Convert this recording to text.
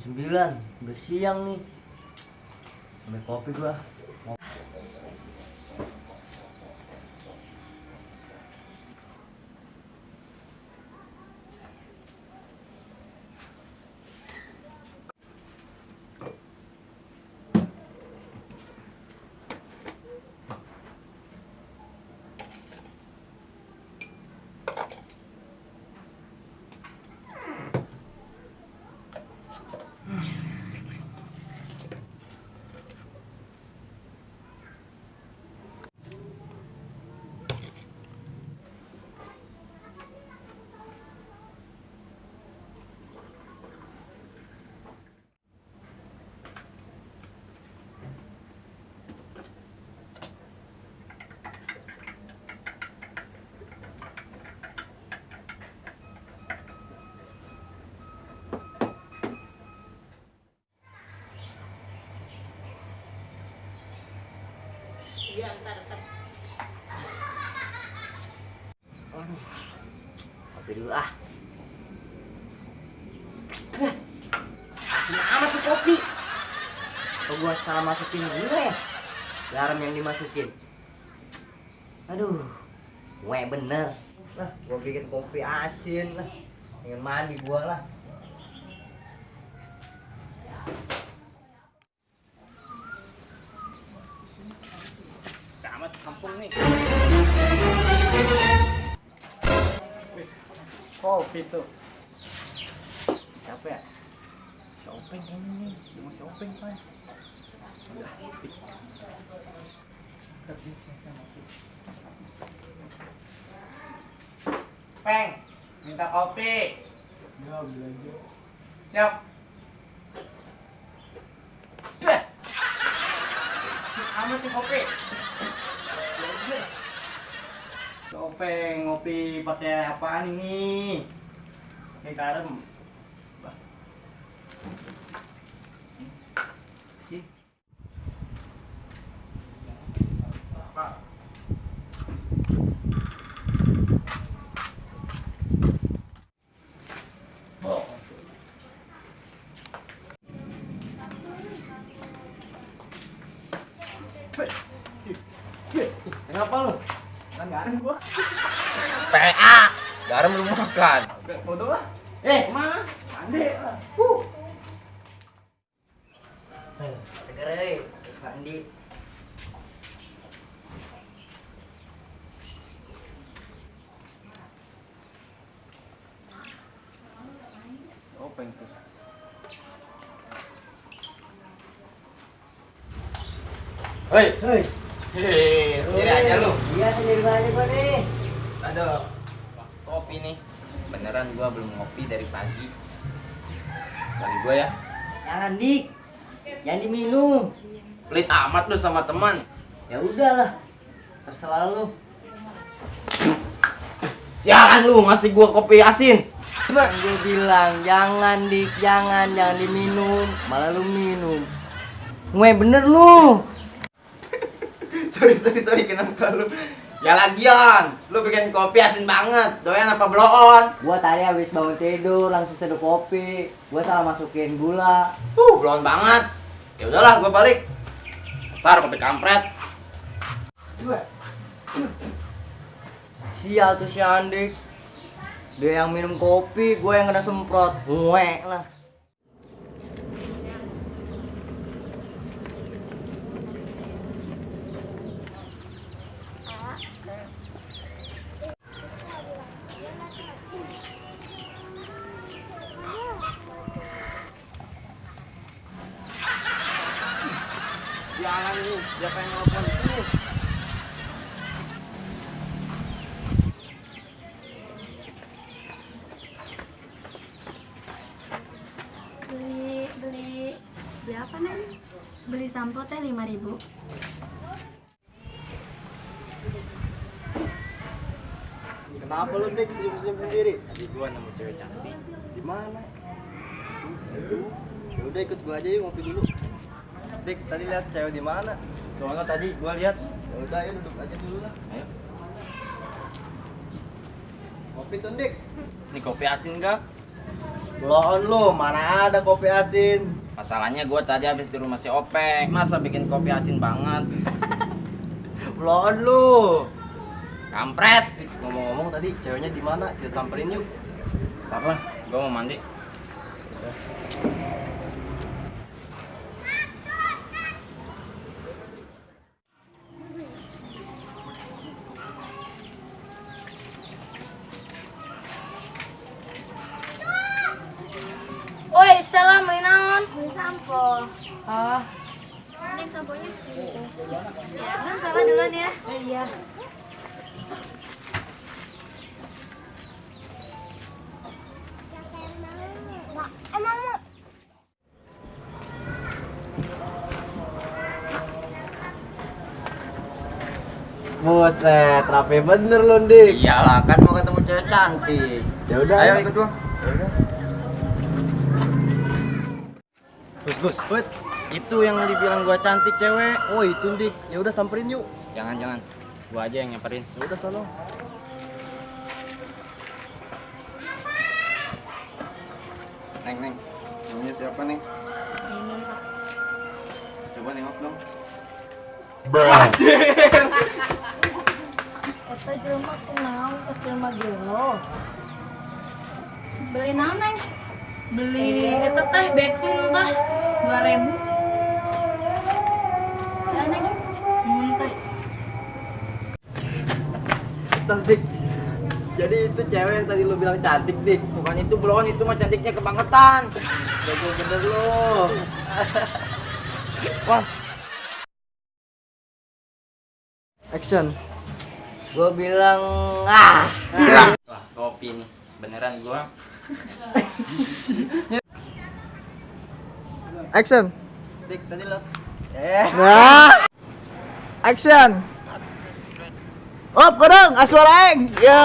jam 9, udah siang nih. Ambil kopi gua. Iya, ntar. Aduh, kopi dulu ah. Asin amat tuh kopi. Kok gua salah masukin gula ya? Garam yang dimasukin. Aduh, bener. Lah, gua bikin kopi asin lah. Pengen mandi gua lah. Amat kampung nih. Kopi tuh. Siapa ya? Si Openg kayaknya nih. Cuma si Openg kan. Udah. Peng, minta kopi. Ya, beli aja. Siap. Dah. Amat nih kopi. Si Openg ngopi pakai apaan ini? Pakai garam. Pak. Oh. Kenapa lu? Kan garam gua. PA, garam lu makan. Foto lah. Kemana? Mandi lah. Seger euy, terus mandi. Openg tuh. Hei, Sendiri aja lu. Iya, sendiri aja gua nih. Aduh. Kopi nih. Beneran gua belum ngopi dari pagi. Bagi gua ya. Jangan dik, jangan diminum. Pelit amat lu sama teman. Ya udahlah, terserah lu. Sialan lu ngasih gua kopi asin. Kan gue bilang jangan dik, jangan diminum, malah lu minum. Bener lu. sorry kenapa lu? Ya lagian, lu bikin kopi asin banget. Doyan apa bloon? Gua tadi habis bangun tidur langsung seduh kopi. Gua salah masukin gula. Bloon banget. Ya udahlah, gua balik. Dasar kopi kampret. Sial tuh si Andik. Dia yang minum kopi, gue yang kena semprot. Lah. Sialan lu, siapa yang nelfon sini? Beli apa nih? Beli sampo teh 5.000. Kenapa lu Dik senyum-senyum sendiri? Tadi gua nemu cewek cantik. Di mana? Di situ. Ya udah ikut gua aja yuk ngopi dulu. Dik, tadi lihat cewek di mana? Soalnya tadi gua lihat. Ya udah ayo duduk aja dulu lah. Ayo. Ngopi tuh Dik. Ini kopi asin enggak? Belum lu, mana ada kopi asin? Masalahnya gue tadi habis di rumah si Openg. Masa bikin kopi asin banget? Belum lu. Kampret. Ngomong-ngomong tadi ceweknya di mana? Kita samperin yuk. Ntar lah, gue mau mandi. Woi, salam beli naon? Beli sampo. Oh. Ini samponya. Siangan salah duluan ya. Iya. Buset, rapi bener lu, Dik. Iyalah, kan mau ketemu cewek cantik. Ya udah. Ayo ikut gua. Ya udah. Gus, itu yang dibilang gua cantik cewek. Oh, itu, Dik. Ya udah samperin yuk. Jangan, gua aja yang nyamperin. Ya udah sono. Neng, namanya siapa Neng? Ini Pak. Coba nengok dong. Eta jelema kenal pas jelema gelo. Beli naon, Neng? Beli eta teh backlin teh 2.000. Ya, Neng. Nuhun teh. Dik. Jadi itu cewek yang tadi lu bilang cantik, Dik. Bukan itu belum, itu mah cantiknya kebangetan. Jago bener lu. Pas. Action. Gua bilang Wah, kopi nih. Beneran gua. Action. Dik, tadi lo. Nah. Action. Op, kodong, aswara aing. Ya.